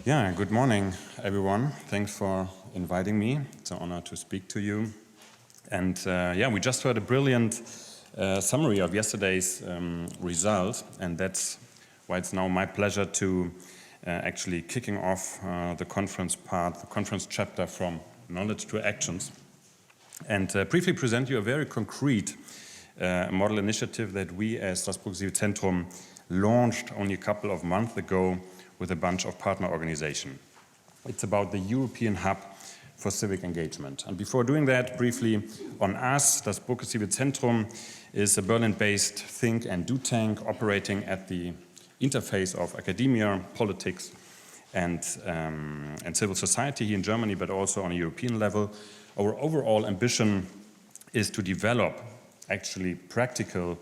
Yeah, good morning, everyone. Thanks for inviting me. It's an honor to speak to you. And yeah, we just heard a brilliant summary of yesterday's result, and that's why it's now my pleasure to actually kicking off the conference part, the conference chapter from knowledge to actions, and briefly present you a very concrete model initiative that we as Strasbourg Zivilzentrum launched only a couple of months ago with a bunch of partner organizations. It's about the European Hub for Civic Engagement. And before doing that, briefly on us, das Boche Zivilzentrum is a Berlin-based think and do tank operating at the interface of academia, politics, and civil society here in Germany, but also on a European level. Our overall ambition is to develop actually practical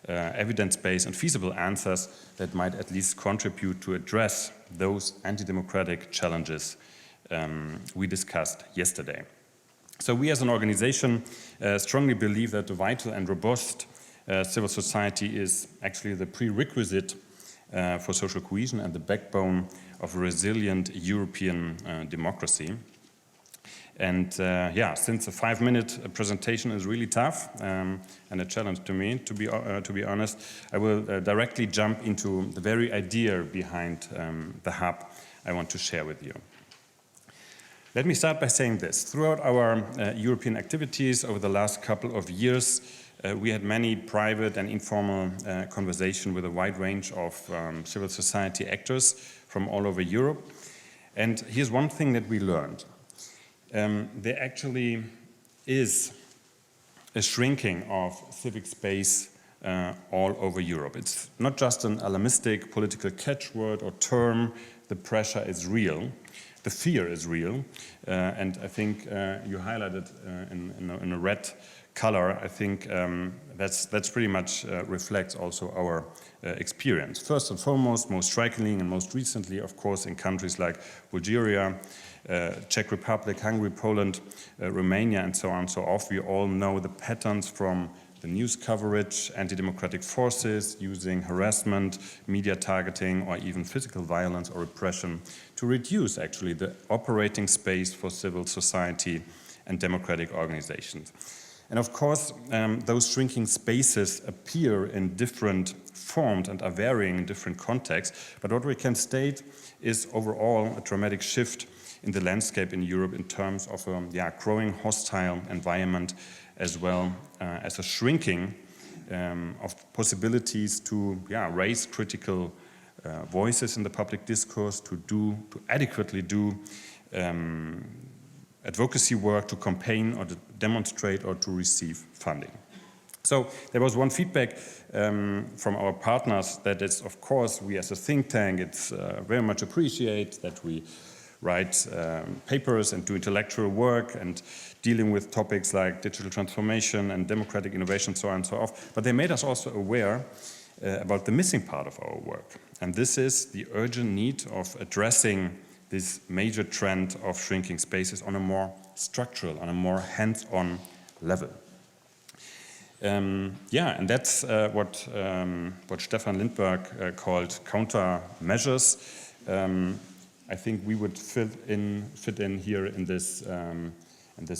evidence-based and feasible answers that might at least contribute to address those anti-democratic challenges we discussed yesterday. So we as an organization strongly believe that the vital and robust civil society is actually the prerequisite for social cohesion and the backbone of a resilient European democracy. And yeah, since a 5-minute presentation is really tough and a challenge to me, to be honest, I will directly jump into the very idea behind the hub I want to share with you. Let me start by saying this. Throughout our European activities over the last couple of years, we had many private and informal conversations with a wide range of civil society actors from all over Europe. And here's one thing that we learned. There actually is a shrinking of civic space all over Europe. It's not just an alarmistic political catchword or term. The pressure is real. The fear is real. And I think you highlighted in a red color. I think that's pretty much reflects also our experience. First and foremost, most strikingly and most recently, of course, in countries like Bulgaria, Czech Republic, Hungary, Poland, Romania, and so on and so forth. We all know the patterns from the news coverage, anti-democratic forces using harassment, media targeting, or even physical violence or repression to reduce actually the operating space for civil society and democratic organizations. And of course, those shrinking spaces appear in different forms and are varying in different contexts. But what we can state is overall a dramatic shift in the landscape in Europe in terms of a growing hostile environment, as well as a shrinking of possibilities to raise critical voices in the public discourse, to adequately do advocacy work, to campaign or to demonstrate or to receive funding. So there was one feedback from our partners that is, of course, we as a think tank, it's very much appreciate that we write papers and do intellectual work and dealing with topics like digital transformation and democratic innovation, so on and so forth. But they made us also aware about the missing part of our work. And this is the urgent need of addressing this major trend of shrinking spaces on a more structural, on a more hands-on level. Yeah, and that's what Stefan Lindbergh called countermeasures. I think we would fit in here in this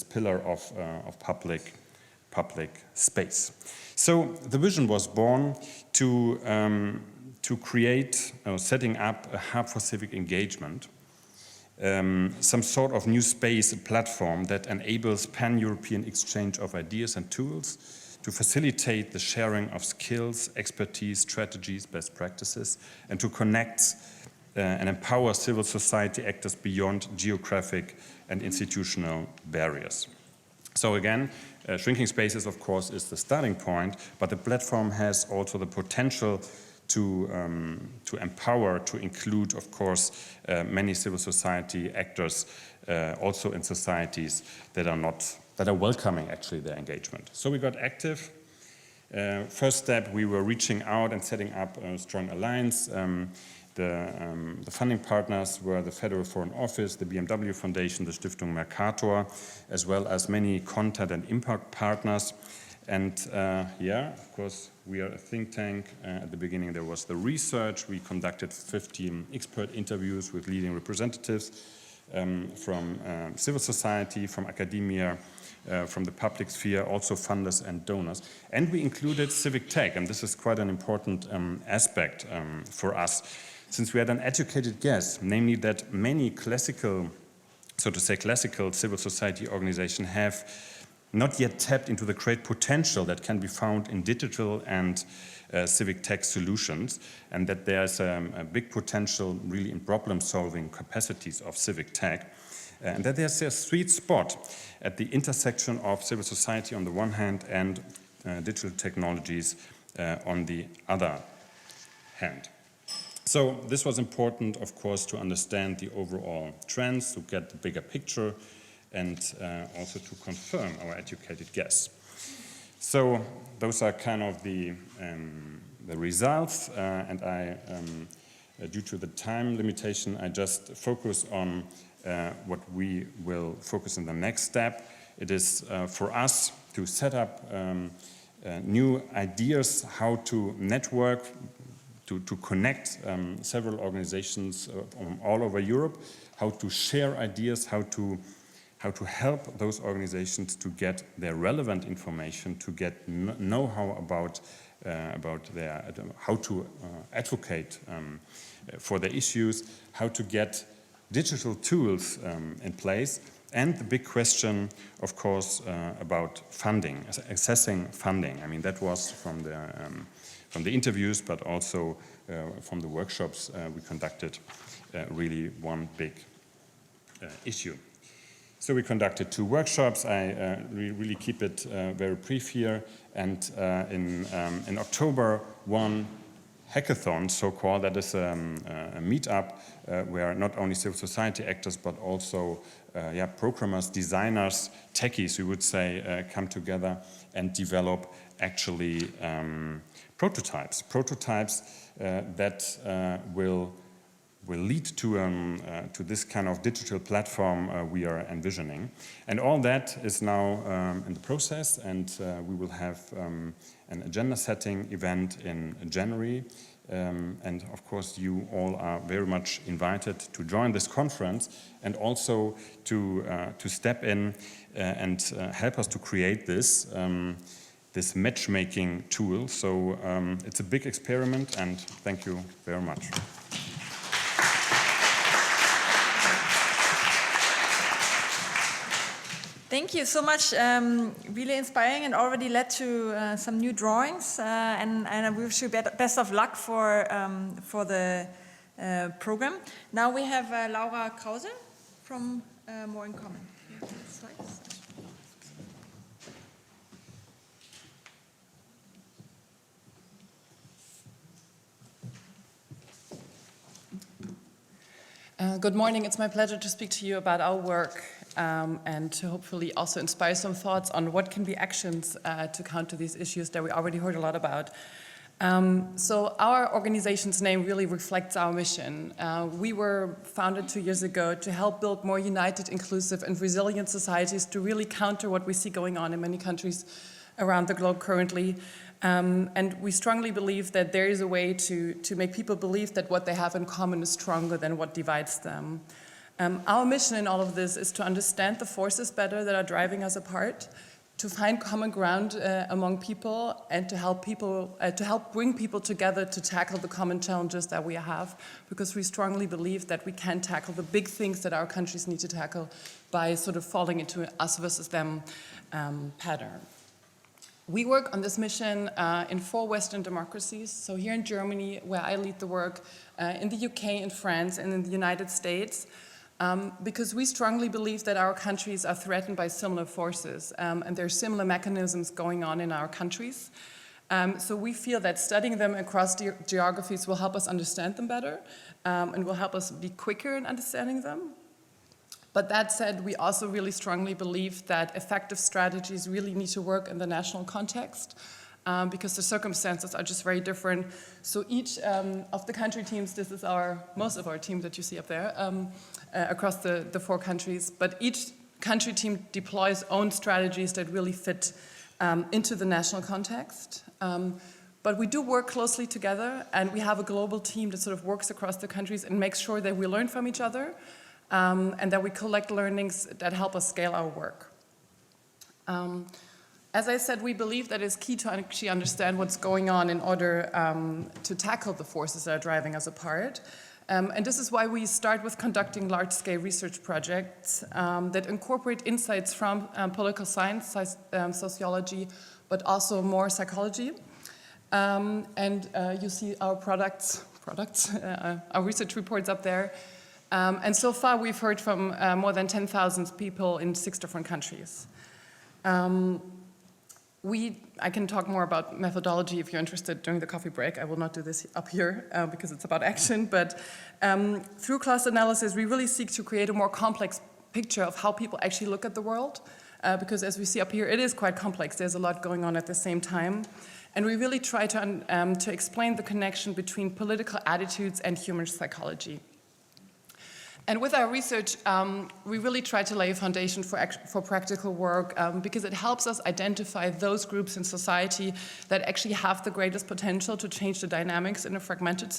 pillar of public space. So the vision was born to create, setting up a hub for civic engagement, some sort of new space, a platform that enables pan-European exchange of ideas and tools to facilitate the sharing of skills, expertise, strategies, best practices, and to connect and empower civil society actors beyond geographic and institutional barriers. So again, shrinking spaces, of course, is the starting point, but the platform has also the potential to empower, to include, of course, many civil society actors, also in societies that are welcoming actually their engagement. So we got active. First step, we were reaching out and setting up a strong alliance. The funding partners were the Federal Foreign Office, the BMW Foundation, the Stiftung Mercator, as well as many content and impact partners. And yeah, of course, we are a think tank. At the beginning, there was the research. We conducted 15 expert interviews with leading representatives from civil society, from academia, from the public sphere, also funders and donors. And we included civic tech, and this is quite an important aspect for us, since we had an educated guess, namely that many classical, so to say, classical civil society organizations have not yet tapped into the great potential that can be found in digital and civic tech solutions, and that there's a big potential really in problem-solving capacities of civic tech, and that there's a sweet spot at the intersection of civil society on the one hand and digital technologies on the other hand. So this was important, of course, to understand the overall trends, to get the bigger picture, and also to confirm our educated guess. So those are kind of the results, and I, due to the time limitation, I just focus on what we will focus in the next step. It is for us to set up new ideas how to network, to connect several organizations all over Europe, how to share ideas, how to help those organizations to get their relevant information, to get know-how about their, how to advocate for their issues, how to get digital tools in place, and the big question, of course, about funding, accessing funding. I mean, that was from the interviews, but also from the workshops we conducted, really one big issue. So we conducted 2 workshops. I really keep it very brief here. And in October, one hackathon, so-called, that is a meetup where not only civil society actors, but also programmers, designers, techies, we would say, come together and develop actually prototypes that will lead to this kind of digital platform we are envisioning. And all that is now in the process, and we will have an agenda-setting event in January. And of course, you all are very much invited to join this conference and also to step in and help us to create this matchmaking tool. So it's a big experiment, and thank you very much. Thank you so much. Really inspiring, and already led to some new drawings. And I wish you best of luck for the program. Now we have Laura Krause from More in Common. Good morning. It's my pleasure to speak to you about our work and to hopefully also inspire some thoughts on what can be actions to counter these issues that we already heard a lot about. So our organization's name really reflects our mission. We were founded 2 years ago to help build more united, inclusive, and resilient societies to really counter what we see going on in many countries around the globe currently. And we strongly believe that there is a way to make people believe that what they have in common is stronger than what divides them. Our mission in all of this is to understand the forces better that are driving us apart, to find common ground among people, and to help bring people together to tackle the common challenges that we have, because we strongly believe that we can tackle the big things that our countries need to tackle by sort of falling into an us versus them pattern. We work on this mission in 4 Western democracies. So here in Germany, where I lead the work, in the UK, in France, and in the United States, because we strongly believe that our countries are threatened by similar forces, and there are similar mechanisms going on in our countries. So we feel that studying them across geographies will help us understand them better, and will help us be quicker in understanding them. But that said, we also really strongly believe that effective strategies really need to work in the national context, because the circumstances are just very different. So each of the country teams, this is most of our team that you see up there, across the 4 countries, but each country team deploys own strategies that really fit into the national context. But we do work closely together, and we have a global team that sort of works across the countries and makes sure that we learn from each other, and that we collect learnings that help us scale our work. As I said, we believe that it's key to actually understand what's going on in order to tackle the forces that are driving us apart. And this is why we start with conducting large-scale research projects that incorporate insights from political science, sociology, but also more psychology. You see our our research reports up there. And so far we've heard from more than 10,000 people in 6 different countries. I can talk more about methodology if you're interested during the coffee break. I will not do this up here because it's about action, but through class analysis we really seek to create a more complex picture of how people actually look at the world, because as we see up here it is quite complex. There's a lot going on at the same time. And we really try to explain the connection between political attitudes and human psychology. And with our research, we really try to lay a foundation for practical work because it helps us identify those groups in society that actually have the greatest potential to change the dynamics in a fractured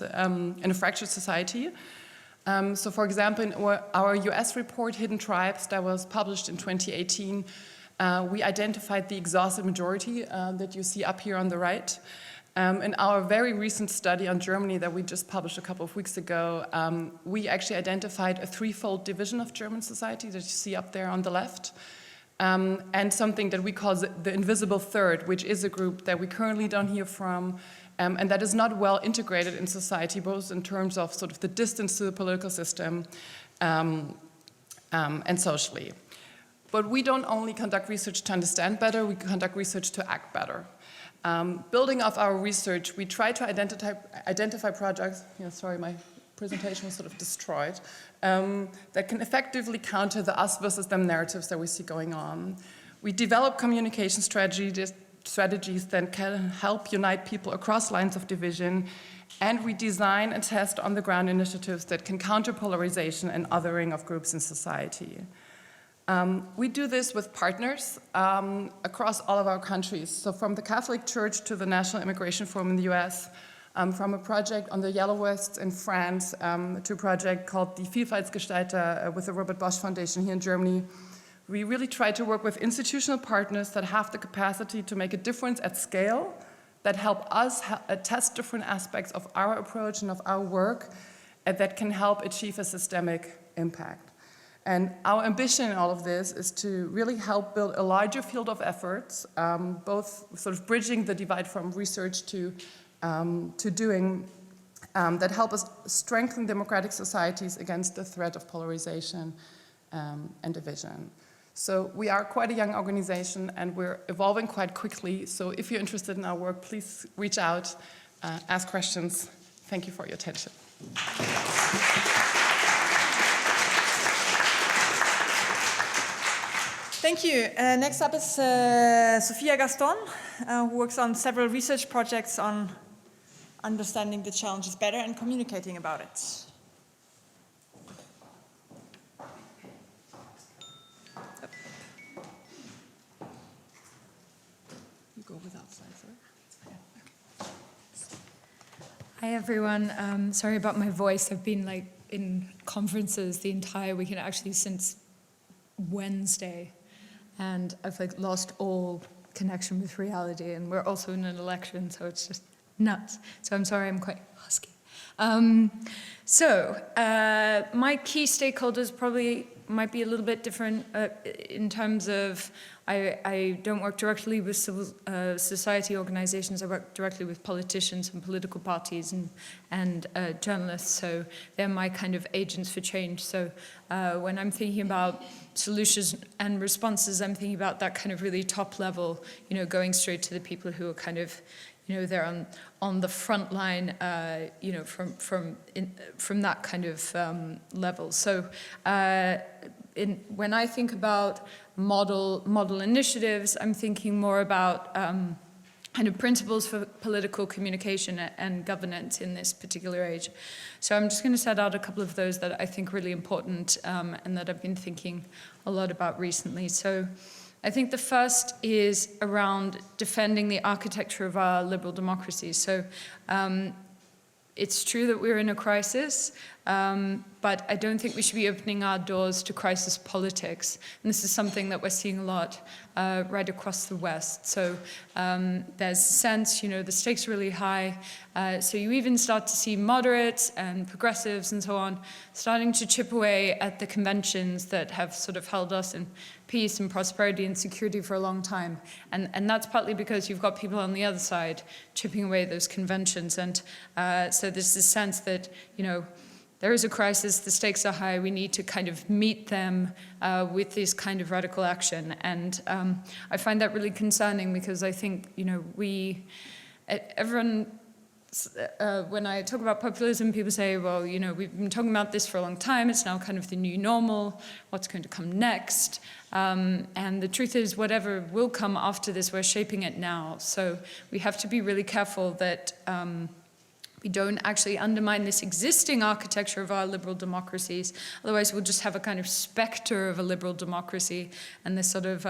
society. So for example, in our US report, Hidden Tribes, that was published in 2018, we identified the exhausted majority that you see up here on the right. In our very recent study on Germany that we just published a couple of weeks ago, we actually identified a threefold division of German society that you see up there on the left, and something that we call the invisible third, which is a group that we currently don't hear from, and that is not well integrated in society, both in terms of sort of the distance to the political system and socially. But we don't only conduct research to understand better, we conduct research to act better. Building off our research, we try to identify projects, sorry, my presentation was sort of destroyed, that can effectively counter the us versus them narratives that we see going on. We develop communication strategies that can help unite people across lines of division, and we design and test on-the-ground initiatives that can counter polarization and othering of groups in society. We do this with partners across all of our countries. So from the Catholic Church to the National Immigration Forum in the US, from a project on the Yellow Vests in France to a project called the Vielfaltsgestalter with the Boche Foundation here in Germany. We really try to work with institutional partners that have the capacity to make a difference at scale, that help us test different aspects of our approach and of our work, and that can help achieve a systemic impact. And our ambition in all of this is to really help build a larger field of efforts, both sort of bridging the divide from research to doing, that help us strengthen democratic societies against the threat of polarization and division. So we are quite a young organization and we're evolving quite quickly. So if you're interested in our work, please reach out, ask questions. Thank you for your attention. Thank you. Next up is Sofia Gaston, who works on several research projects on understanding the challenges better and communicating about it. You go without slides, right? Hi everyone. Sorry about my voice. I've been in conferences the entire weekend, actually since Wednesday. And I've lost all connection with reality, and we're also in an election, so it's just nuts. So I'm sorry, I'm quite husky. My key stakeholders probably might be a little bit different in terms of I don't work directly with civil society organizations. I work directly with politicians and political parties and journalists. So they're my kind of agents for change. So when I'm thinking about solutions and responses, I'm thinking about that kind of really top level, going straight to the people who are kind of, they're on the front line, from that kind of level. So when I think about model initiatives, I'm thinking more about kind of principles for political communication and governance in this particular age. So I'm just going to set out a couple of those that I think are really important and that I've been thinking a lot about recently. So I think the first is around defending the architecture of our liberal democracies. So it's true that we're in a crisis, but I don't think we should be opening our doors to crisis politics. And this is something that we're seeing a lot right across the West. So there's a sense, the stakes are really high. So you even start to see moderates and progressives and so on starting to chip away at the conventions that have sort of held us in peace and prosperity and security for a long time. And that's partly because you've got people on the other side chipping away those conventions. And so there's this sense that, there is a crisis, the stakes are high, we need to kind of meet them with this kind of radical action. And I find that really concerning because I think, everyone, when I talk about populism, people say, well, we've been talking about this for a long time, it's now kind of the new normal, what's going to come next? And the truth is, whatever will come after this, we're shaping it now. So we have to be really careful that we don't actually undermine this existing architecture of our liberal democracies. Otherwise, we'll just have a kind of specter of a liberal democracy and this sort of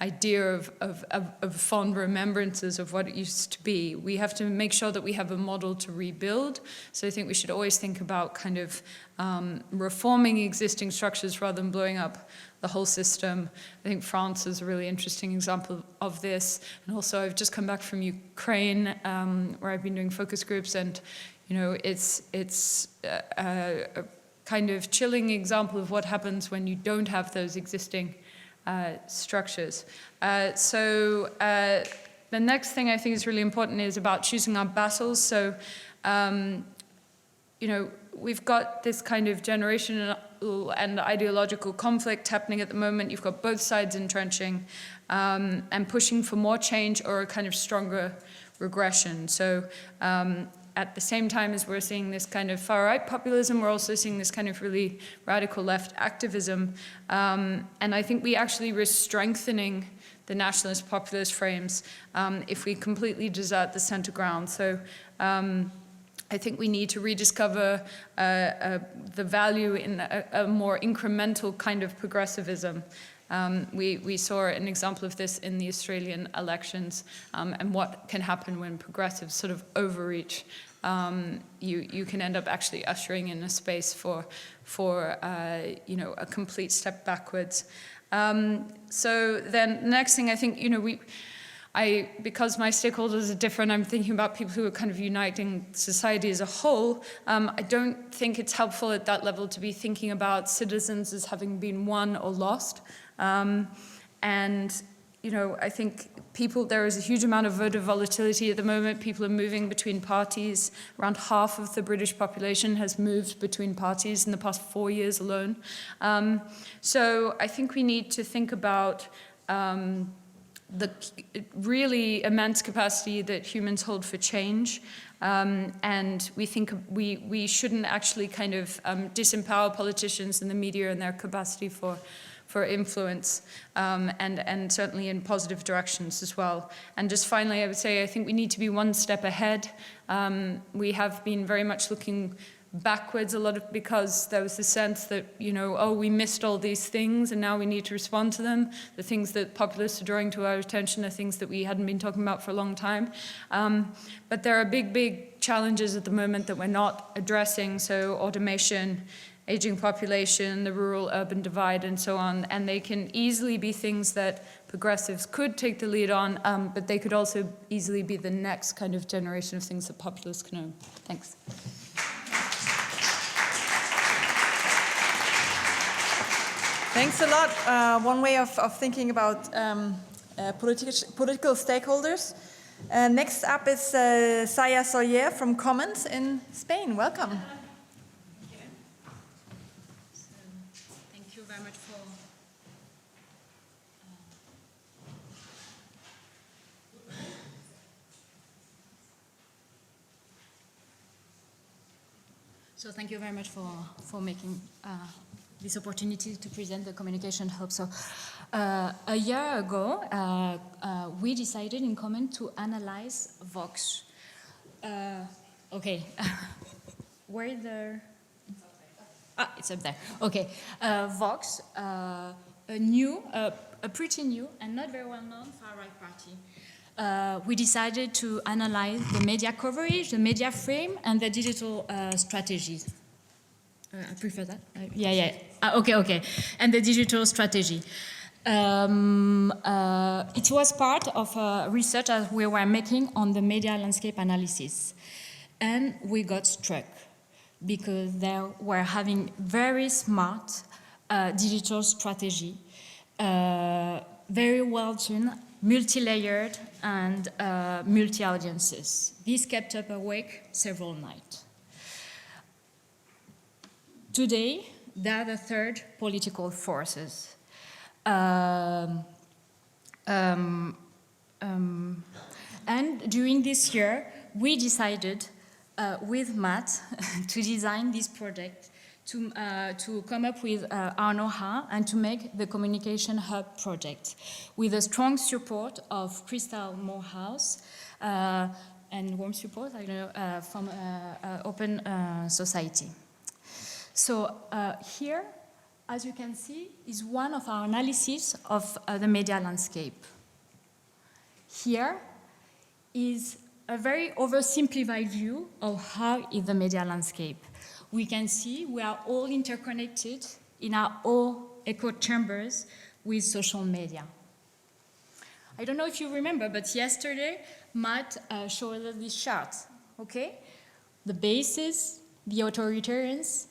idea of fond remembrances of what it used to be. We have to make sure that we have a model to rebuild. So I think we should always think about kind of reforming existing structures rather than blowing up the whole system. I think France is a really interesting example of this. And also I've just come back from Ukraine, where I've been doing focus groups, and it's a kind of chilling example of what happens when you don't have those existing structures. So the next thing I think is really important is about choosing our battles. So we've got this kind of generational and ideological conflict happening at the moment. You've got both sides entrenching and pushing for more change or a kind of stronger regression. So at the same time as we're seeing this kind of far-right populism, we're also seeing this kind of really radical left activism. And I think we actually risk strengthening the nationalist populist frames if we completely desert the center ground. So I think we need to rediscover the value in a more incremental kind of progressivism. We saw an example of this in the Australian elections, and what can happen when progressives sort of overreach. You can end up actually ushering in a space for a complete step backwards. So then the next thing I think, because my stakeholders are different, I'm thinking about people who are kind of uniting society as a whole. I don't think it's helpful at that level to be thinking about citizens as having been won or lost. I think there is a huge amount of voter volatility at the moment. People are moving between parties. Around half of the British population has moved between parties in the past 4 years alone. So I think we need to think about the really immense capacity that humans hold for change. And we think we shouldn't actually kind of disempower politicians and the media and their capacity for influence, and certainly in positive directions as well. And just finally, I would say I think we need to be one step ahead. We have been very much looking backwards a lot because there was the sense that, we missed all these things and now we need to respond to them. The things that populists are drawing to our attention are things that we hadn't been talking about for a long time. But there are big challenges at the moment that we're not addressing. So automation, aging population, the rural-urban divide, and so on. And they can easily be things that progressives could take the lead on, but they could also easily be the next kind of generation of things that populists can own. Thanks. Thanks a lot. One way of thinking about political stakeholders. Next up is Sauliere from Komons in Spain. Welcome. Thank you very much for thank you very much for making this opportunity to present the communication hub. So a year ago, we decided in Komons to analyze Vox. Okay, where the... it's up there. Okay, Vox, a a pretty new and not very well-known far-right party. We decided to analyze the media coverage, the media frame, and the digital strategies. I prefer that. Okay. And the digital strategy. It was part of research as we were making on the media landscape analysis. And we got struck because they were having very smart digital strategy, very well-tuned, multi-layered, and multi-audiences. This kept us awake several nights. Today, they are the third political forces. And during this year, we decided with Matt to design this project, to come up with our know-how and to make the Communication Hub project with a strong support of Crystal Morehouse and warm support from Open Society. So here, as you can see, is one of our analyses of the media landscape. Here is a very oversimplified view of how is the media landscape. We can see we are all interconnected in our own echo chambers with social media. I don't know if you remember, but yesterday Matt showed us this chart, okay? The bases, the authoritarians,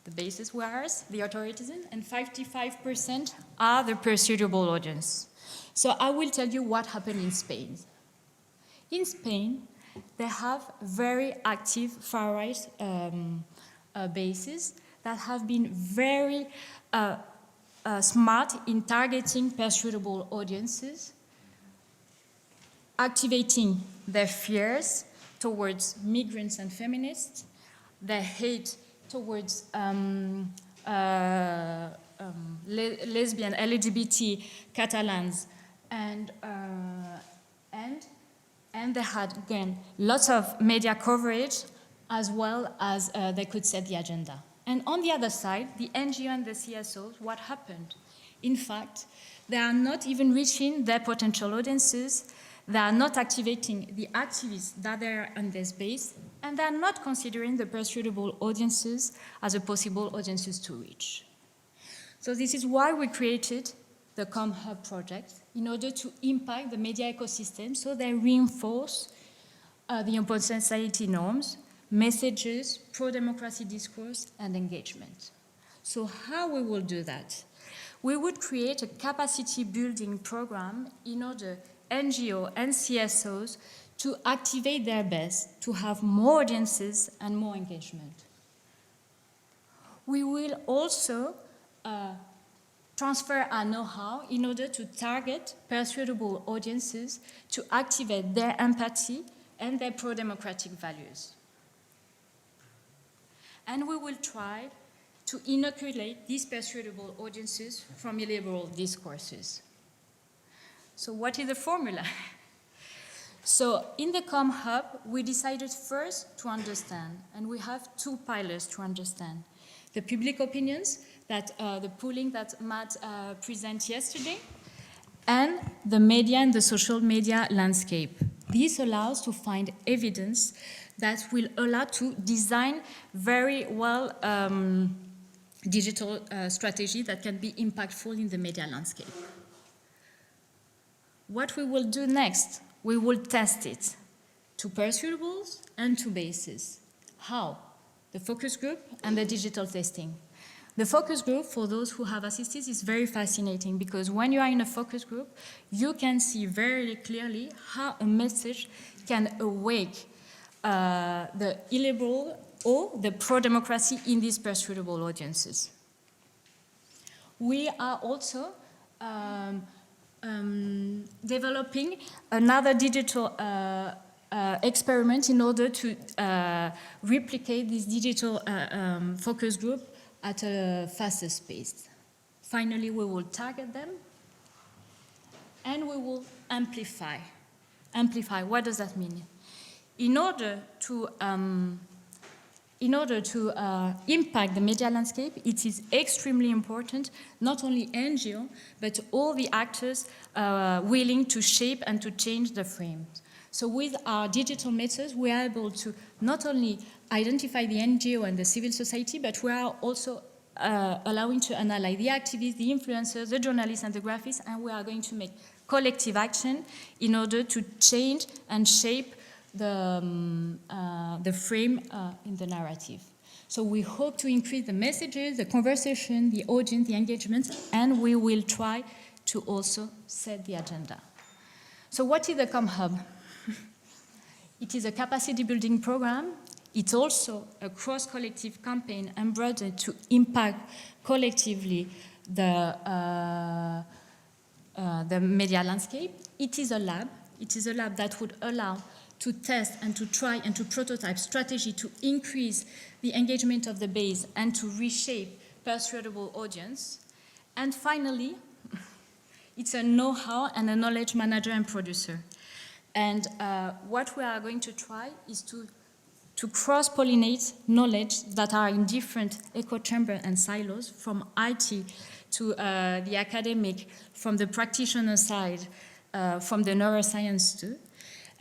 the bases were ours, the authoritarians, and 55% are the persuadable audience. So I will tell you what happened in Spain. In Spain, they have very active far-right bases that have been very smart in targeting persuadable audiences, activating their fears towards migrants and feminists, their hate towards lesbian, LGBT, Catalans, and they had, again, lots of media coverage as well as they could set the agenda. And on the other side, the NGO and the CSOs, what happened? In fact, they are not even reaching their potential audiences, they are not activating the activists that are on their space, and they are not considering the persuadable audiences as a possible audiences to reach. So this is why we created the ComHub project, in order to impact the media ecosystem so they reinforce the open society norms, messages, pro-democracy discourse, and engagement. So how we will do that? We would create a capacity building program in order NGO and CSOs to activate their best, to have more audiences and more engagement. We will also transfer our know-how in order to target persuadable audiences to activate their empathy and their pro-democratic values. And we will try to inoculate these persuadable audiences from illiberal discourses. So what is the formula? So in the ComHub, we decided first to understand, and we have two pillars to understand. The public opinions, that the polling that Matt presented yesterday, and the media and the social media landscape. This allows to find evidence that will allow to design very well digital strategy that can be impactful in the media landscape. What we will do next, we will test it to persuadables and to bases. How? The focus group and the digital testing. The focus group, for those who have assisted, is very fascinating because when you are in a focus group, you can see very clearly how a message can awake the illiberal or the pro-democracy in these persuadable audiences. We are also developing another digital experiment in order to replicate this digital focus group at a faster pace. Finally, we will target them and we will amplify. Amplify, what does that mean? In order to in order to impact the media landscape, it is extremely important, not only NGO, but all the actors willing to shape and to change the frames. So with our digital methods, we are able to not only identify the NGO and the civil society, but we are also allowing to analyze the activists, the influencers, the journalists, and the graphics, and we are going to make collective action in order to change and shape the frame in the narrative. So we hope to increase the messages, the conversation, the audience, the engagement, and we will try to also set the agenda. So what is the ComHub? It is a capacity building program. It's also a cross-collective campaign embroidered to impact collectively the media landscape. It is a lab. It is a lab that would allow to test and to try and to prototype strategy to increase the engagement of the base and to reshape persuadable audience. And finally, it's a know-how and a knowledge manager and producer. And what we are going to try is to cross-pollinate knowledge that are in different echo chambers and silos, from IT to the academic, from the practitioner side, from the neuroscience too.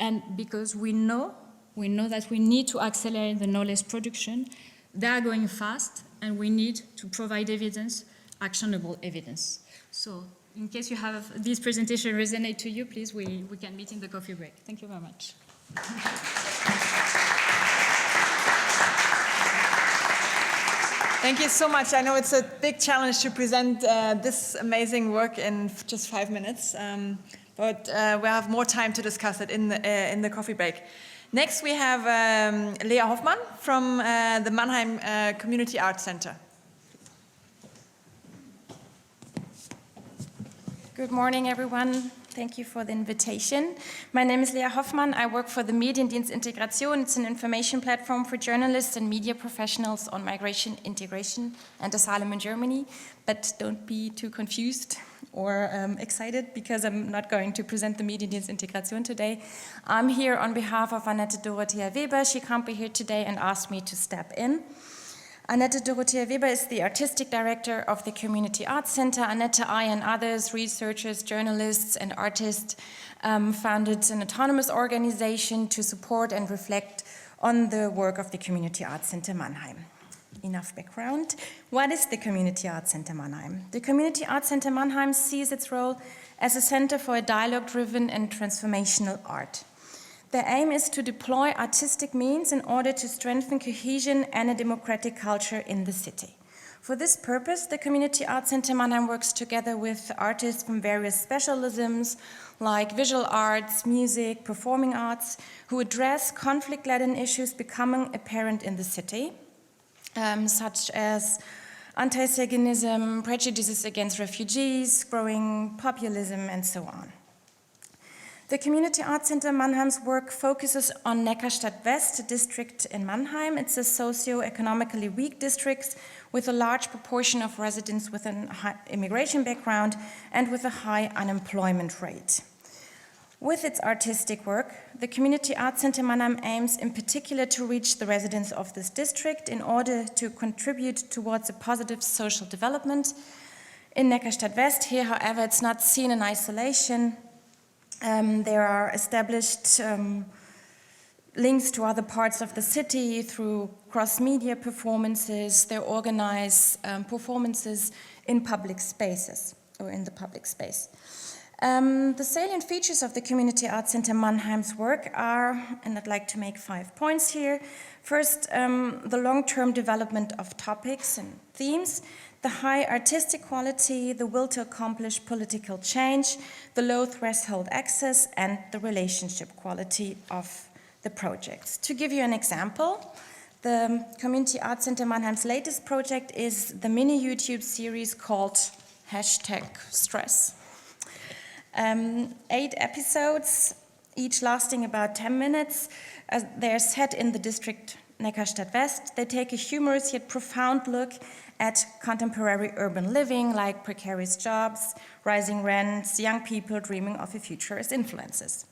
And because we know that we need to accelerate the knowledge production, they are going fast, and we need to provide evidence, actionable evidence. So in case you have this presentation resonate to you, please, we can meet in the coffee break. Thank you very much. Thank you so much. I know it's a big challenge to present this amazing work in just 5 minutes, but we'll have more time to discuss it in the coffee break. Next, we have Lea Hoffmann from the Mannheim Community Arts Center. Good morning, everyone. Thank you for the invitation. My name is Lea Hoffmann. I work for the Mediendienst Integration. It's an information platform for journalists and media professionals on migration, integration, and asylum in Germany. But don't be too confused or excited, because I'm not going to present the Mediendienst Integration today. I'm here on behalf of Annette Dorothea Weber. She can't be here today and asked me to step in. Annette Dorothea Weber is the artistic director of the Community Arts Center. Annette, I, and others, researchers, journalists, and artists, founded an autonomous organization to support and reflect on the work of the Community Arts Center Mannheim. Enough background. What is the Community Arts Center Mannheim? The Community Arts Center Mannheim sees its role as a center for a dialogue-driven and transformational art. The aim is to deploy artistic means in order to strengthen cohesion and a democratic culture in the city. For this purpose, the Community Arts Center Mannheim works together with artists from various specialisms like visual arts, music, performing arts, who address conflict-laden issues becoming apparent in the city, such as anti-Ziganism, prejudices against refugees, growing populism, and so on. The Community Arts Center Mannheim's work focuses on Neckarstadt West district in Mannheim. It's a socio-economically weak district with a large proportion of residents with an immigration background and with a high unemployment rate. With its artistic work, the Community Arts Center Mannheim aims in particular to reach the residents of this district in order to contribute towards a positive social development. In Neckarstadt West, here, however, it's not seen in isolation. There are established links to other parts of the city through cross-media performances. They organize performances in public spaces, or in the public space. The salient features of the Community Arts Center Mannheim's work are, and I'd like to make 5 points here. First, the long-term development of topics and themes, the high artistic quality, the will to accomplish political change, the low threshold access, and the relationship quality of the projects. To give you an example, the Community Arts Center Mannheim's latest project is the mini YouTube series called #Stress. 8 episodes, each lasting about 10 minutes. They're set in the district Neckarstadt West. They take a humorous yet profound look at contemporary urban living, like precarious jobs, rising rents, young people dreaming of a future as influencers.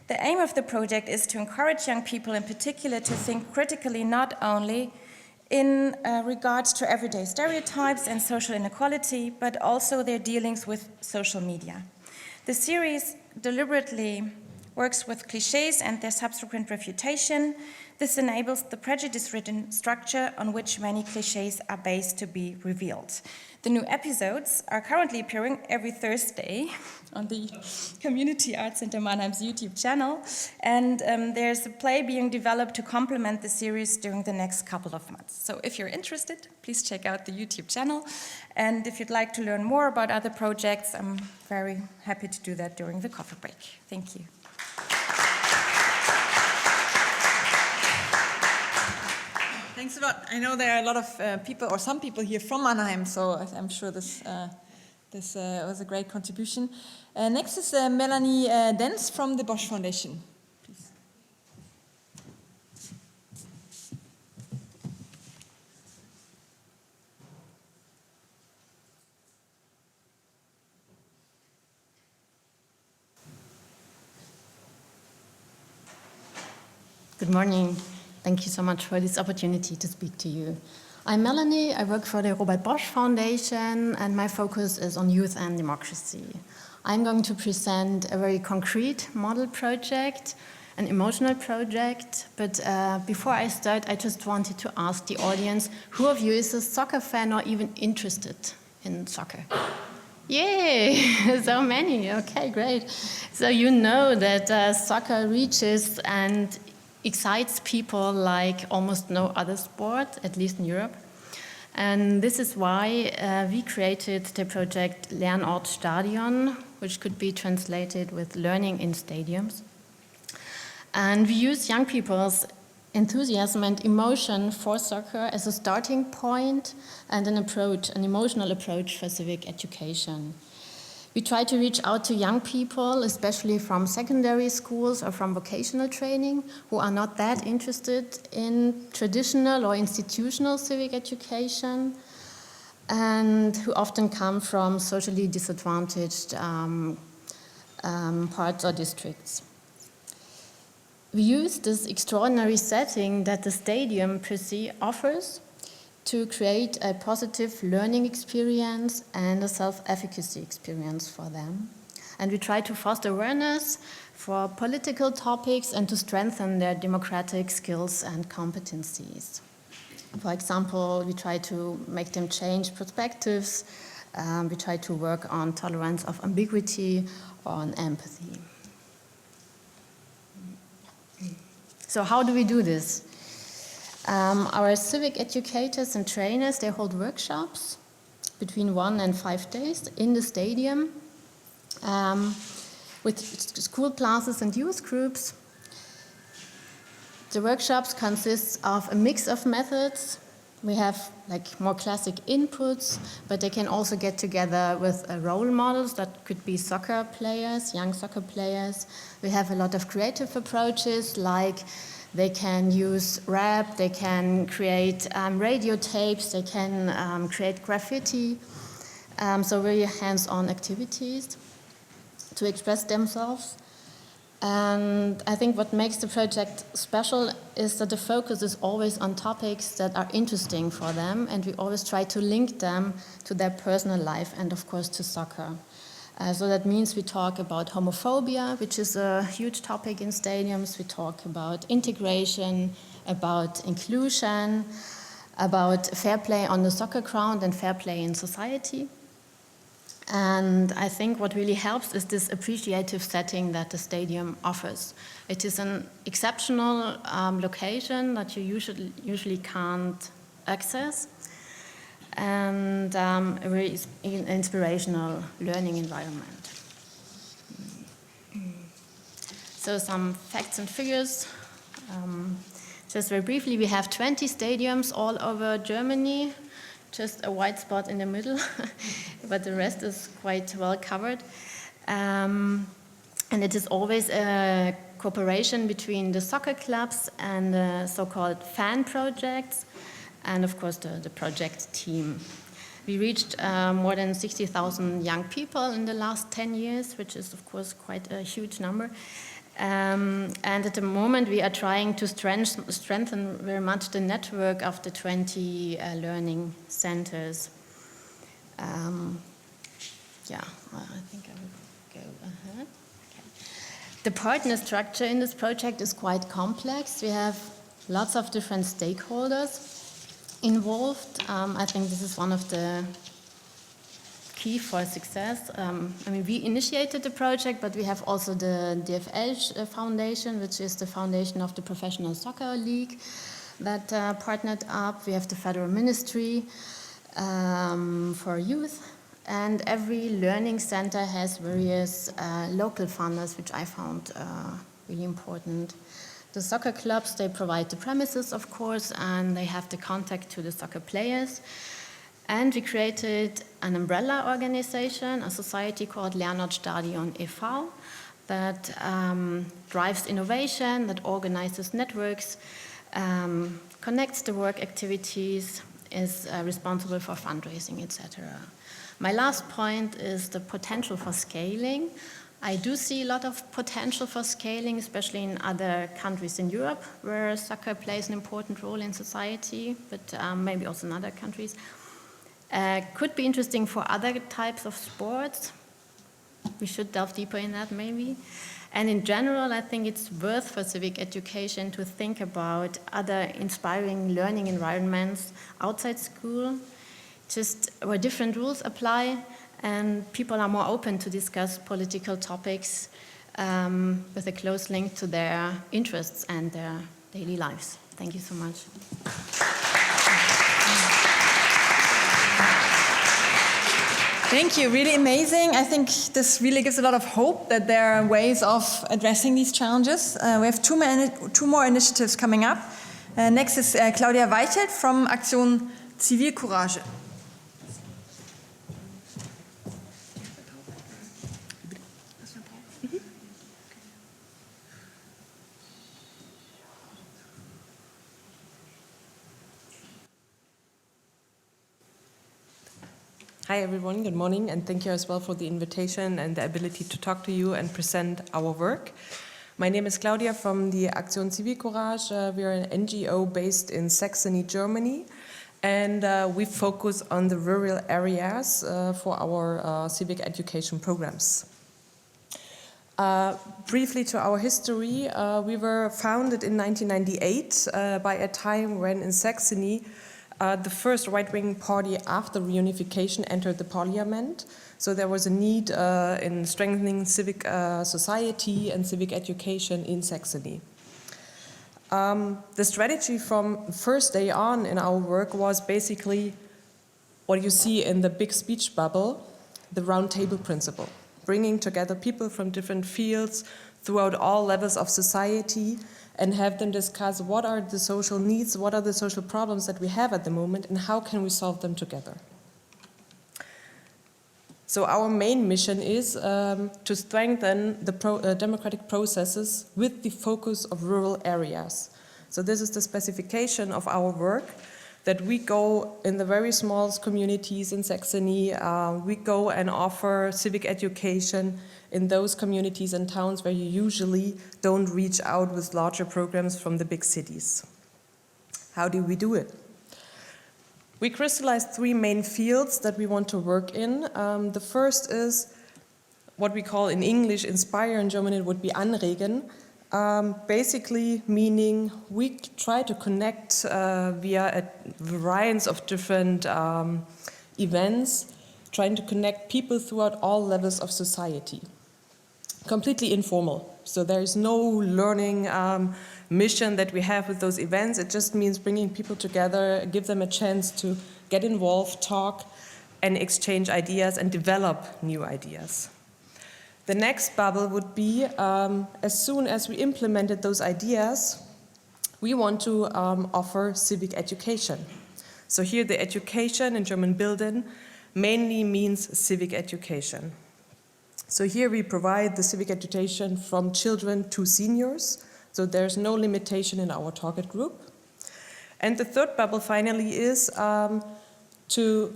The aim of the project is to encourage young people in particular to think critically not only in regards to everyday stereotypes and social inequality, but also their dealings with social media. The series deliberately works with cliches and their subsequent refutation. This enables the prejudice-ridden structure on which many cliches are based to be revealed. The new episodes are currently appearing every Thursday on the Community Arts Center Mannheim's YouTube channel, and there's a play being developed to complement the series during the next couple of months. So if you're interested, please check out the YouTube channel, and if you'd like to learn more about other projects, I'm very happy to do that during the coffee break. Thank you. Thanks a lot. I know there are a lot of people, or some people here from Mannheim, so I'm sure this was a great contribution. Next is Melanie Denz from the Boche Foundation. Please. Good morning. Thank you so much for this opportunity to speak to you. I'm Melanie, I work for the Boche Foundation, and my focus is on youth and democracy. I'm going to present a very concrete model project, an emotional project, but before I start, I just wanted to ask the audience, who of you is a soccer fan or even interested in soccer? Yay, so many, okay, great. So you know that soccer reaches and excites people like almost no other sport, at least in Europe. And this is why we created the project Lernort Stadion, which could be translated with learning in stadiums. And we use young people's enthusiasm and emotion for soccer as a starting point and an approach, an emotional approach for civic education. We try to reach out to young people, especially from secondary schools or from vocational training, who are not that interested in traditional or institutional civic education, and who often come from socially disadvantaged parts or districts. We use this extraordinary setting that the stadium per se offers to create a positive learning experience and a self-efficacy experience for them. And we try to foster awareness for political topics and to strengthen their democratic skills and competencies. For example, we try to make them change perspectives. We try to work on tolerance of ambiguity or on empathy. So how do we do this? Our civic educators and trainers, they hold workshops between 1 and 5 days in the stadium with school classes and youth groups. The workshops consist of a mix of methods. We have like more classic inputs, but they can also get together with role models that could be soccer players, young soccer players. We have a lot of creative approaches, like they can use rap, they can create radio tapes, they can create graffiti. So very hands-on activities to express themselves. And I think what makes the project special is that the focus is always on topics that are interesting for them, and we always try to link them to their personal life and, of course, to soccer. So that means we talk about homophobia, which is a huge topic in stadiums. We talk about integration, about inclusion, about fair play on the soccer ground and fair play in society. And I think what really helps is this appreciative setting that the stadium offers. It is an exceptional location that you usually can't access, and a very inspirational learning environment. So some facts and figures. Just very briefly, we have 20 stadiums all over Germany, just a white spot in the middle, but the rest is quite well covered. And it is always a cooperation between the soccer clubs and the so-called fan projects, and of course the project team. We reached more than 60,000 young people in the last 10 years, which is of course quite a huge number. And at the moment, we are trying to strengthen very much the network of the 20 learning centers. Yeah, I think I will go ahead. Okay. The partner structure in this project is quite complex. We have lots of different stakeholders involved. I think this is one of the key for success. I mean, we initiated the project, but we have also the DFL Foundation, which is the foundation of the Professional Soccer League that partnered up. We have the Federal Ministry for Youth. And every learning center has various local funders, which I found really important. The soccer clubs, they provide the premises, of course, and they have the contact to the soccer players. And we created an umbrella organization, a society called Lernort-Stadion e.V. that drives innovation, that organizes networks, connects the work activities, is responsible for fundraising, etc. My last point is the potential for scaling. I do see a lot of potential for scaling, especially in other countries in Europe, where soccer plays an important role in society, but maybe also in other countries. Could be interesting for other types of sports. We should delve deeper in that, maybe. And in general, I think it's worth for civic education to think about other inspiring learning environments outside school, just where different rules apply and people are more open to discuss political topics with a close link to their interests and their daily lives. Thank you so much. Thank you, really amazing. I think this really gives a lot of hope that there are ways of addressing these challenges. We have two more initiatives coming up. Next is Claudia Weichelt from Aktion Zivilcourage. Hi everyone, good morning, and thank you as well for the invitation and the ability to talk to you and present our work. My name is Claudia from the Aktion Zivilcourage. We are an NGO based in Saxony, Germany, and we focus on the rural areas for our civic education programs. Briefly to our history, we were founded in 1998 by a time when in Saxony the first right-wing party after reunification entered the parliament. So there was a need in strengthening civic society and civic education in Saxony. The strategy from the first day on in our work was basically what you see in the big speech bubble, the round table principle, bringing together people from different fields throughout all levels of society and have them discuss what are the social needs, what are the social problems that we have at the moment, and how can we solve them together. So our main mission is to strengthen the democratic processes with the focus of rural areas. So this is the specification of our work, that we go in the very small communities in Saxony, we go and offer civic education in those communities and towns where you usually don't reach out with larger programs from the big cities. How do we do it? We crystallized three main fields that we want to work in. The first is what we call in English, inspire, in German it would be anregen. Basically meaning we try to connect via a variety of different events, trying to connect people throughout all levels of society. Completely informal. So there is no learning mission that we have with those events. It just means bringing people together, give them a chance to get involved, talk, and exchange ideas and develop new ideas. The next bubble would be, as soon as we implemented those ideas, we want to offer civic education. So here the education in German Bilden mainly means civic education. So here we provide the civic education from children to seniors, so there's no limitation in our target group. And the third bubble finally is to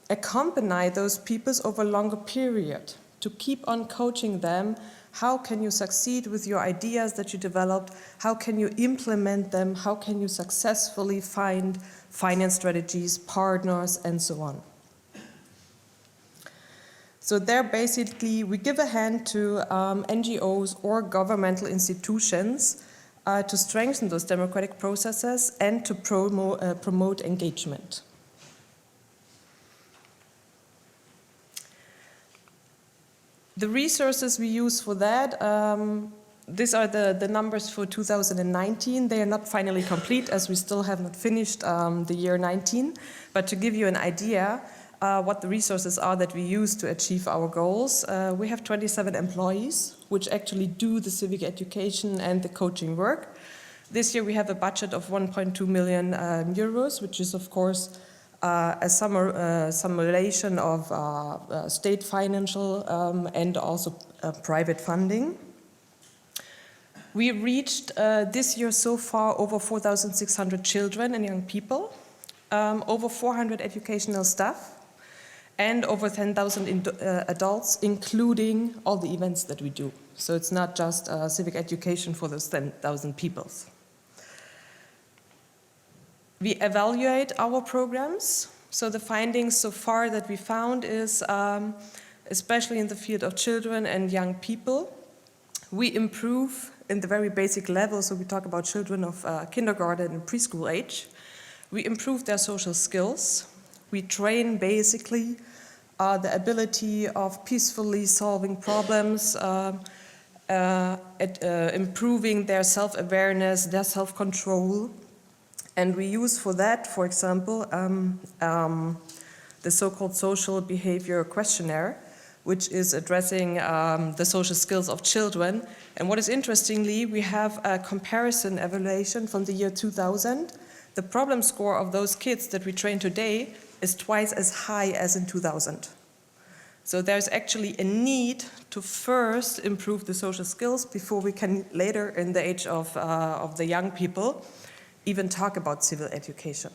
accompany those peoples over a longer period, to keep on coaching them how can you succeed with your ideas that you developed, how can you implement them, how can you successfully find finance strategies, partners, and so on. So there basically we give a hand to NGOs or governmental institutions to strengthen those democratic processes and to promote engagement. The resources we use for that, these are the numbers for 2019. They are not finally complete as we still have not finished the year 19. But to give you an idea what the resources are that we use to achieve our goals, we have 27 employees which actually do the civic education and the coaching work. This year we have a budget of 1.2 million euros, which is of course a summation of state financial and also private funding. We reached this year so far over 4,600 children and young people, over 400 educational staff, and over 10,000 adults, including all the events that we do. So it's not just civic education for those 10,000 people. We evaluate our programs. So the findings so far that we found is, especially in the field of children and young people, we improve in the very basic level. So we talk about children of kindergarten and preschool age. We improve their social skills. We train basically the ability of peacefully solving problems, improving their self-awareness, their self-control. And we use for that, for example, the so-called social behavior questionnaire, which is addressing the social skills of children. And what is interestingly, we have a comparison evaluation from the year 2000. The problem score of those kids that we train today is twice as high as in 2000. So there's actually a need to first improve the social skills before we can later, in the age of the young people, even talk about civil education.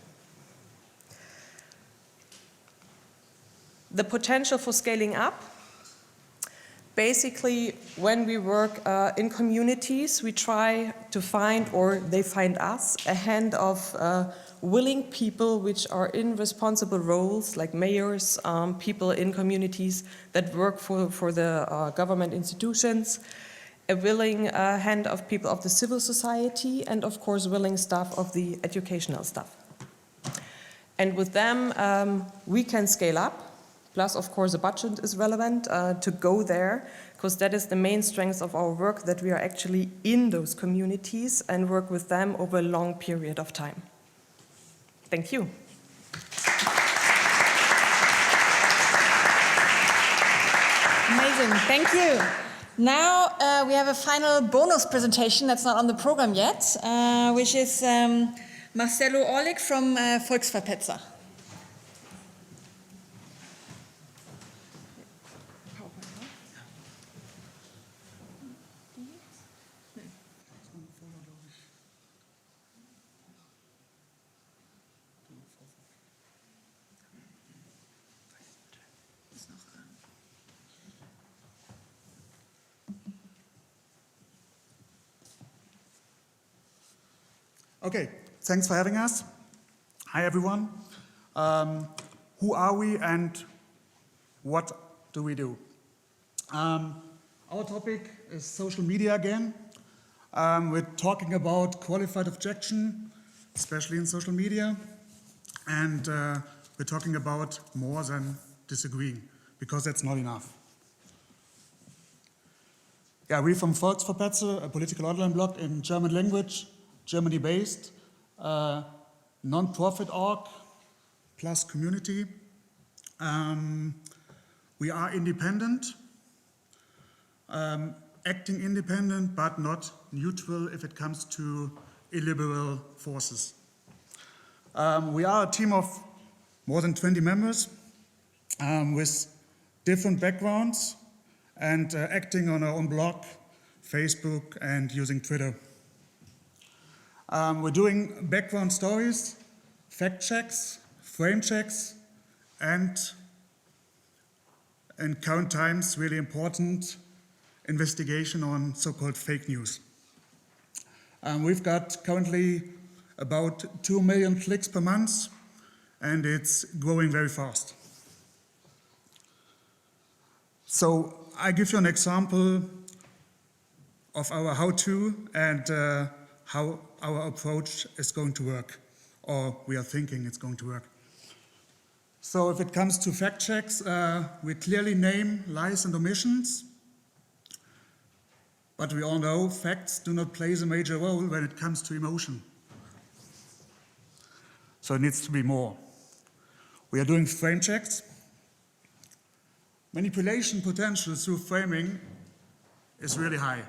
The potential for scaling up. Basically, when we work in communities, we try to find, or they find us, a hand of willing people which are in responsible roles, like mayors, people in communities that work for the government institutions, a willing hand of people of the civil society, and of course willing staff of the educational staff. And with them, we can scale up. Plus, of course, the budget is relevant to go there, because that is the main strength of our work, that we are actually in those communities and work with them over a long period of time. Thank you. Amazing, thank you. Now we have a final bonus presentation that's not on the program yet, which is Marcello Orlik from Volksverpetzer. Okay, thanks for having us. Hi, everyone. Who are we and what do we do? Our topic is social media again. We're talking about qualified objection, especially in social media. And we're talking about more than disagreeing, because that's not enough. Yeah, we're from Volksverpetzer, a political online blog in German language, Germany-based, non-profit org, plus community. We are independent, acting independent, but not neutral if it comes to illiberal forces. We are a team of more than 20 members with different backgrounds and acting on our own blog, Facebook, and using Twitter. We're doing background stories, fact checks, frame checks, and in current times, really important, investigation on so-called fake news. We've got currently about 2 million clicks per month, and it's growing very fast. So I give you an example of our how-to and how our approach is going to work, or we are thinking it's going to work. So if it comes to fact checks, we clearly name lies and omissions, but we all know facts do not play a major role when it comes to emotion. So it needs to be more. We are doing frame checks. Manipulation potential through framing is really high.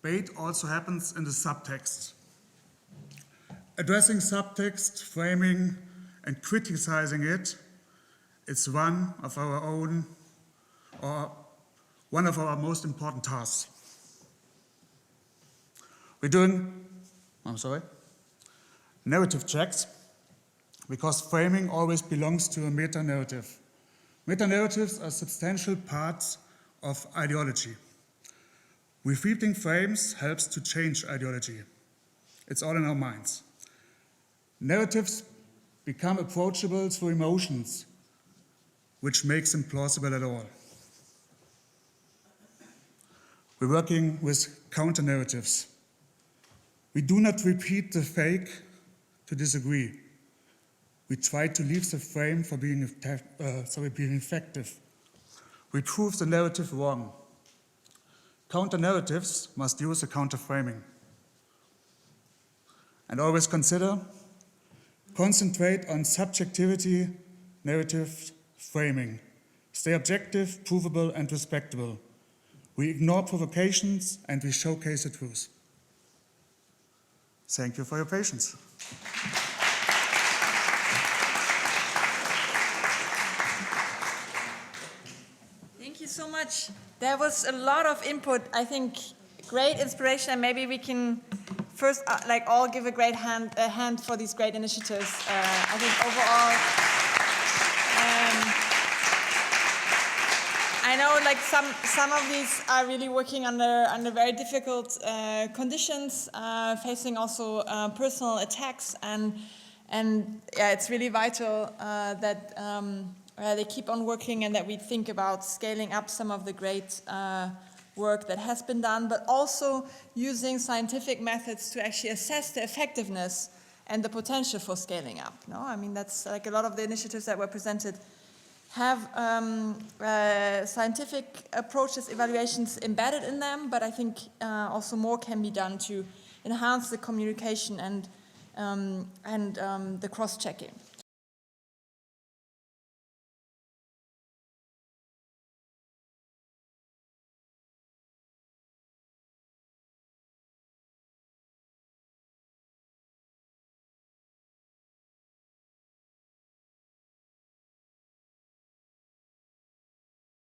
Bait also happens in the subtext. Addressing subtext, framing, and criticizing it is one of our most important tasks. We're doing, narrative checks, because framing always belongs to a meta-narrative. Meta-narratives are substantial parts of ideology. Refuting frames helps to change ideology. It's all in our minds. Narratives become approachable through emotions, which makes them plausible at all. We're working with counter-narratives. We do not repeat the fake to disagree. We try to leave the frame for being effective. We prove the narrative wrong. Counter-narratives must use a counter-framing. And always concentrate on subjectivity, narrative framing. Stay objective, provable, and respectable. We ignore provocations and we showcase the truth. Thank you for your patience. Thank you so much. There was a lot of input, I think great inspiration, and maybe we can first all give a great hand for these great initiatives. I think overall, I know some of these are really working under very difficult conditions, facing also personal attacks, and yeah, it's really vital that they keep on working and that we think about scaling up some of the great work that has been done, but also using scientific methods to actually assess the effectiveness and the potential for scaling up. No, I mean that's like a lot of the initiatives that were presented have scientific approaches, evaluations embedded in them, but I think also more can be done to enhance the communication and the cross-checking.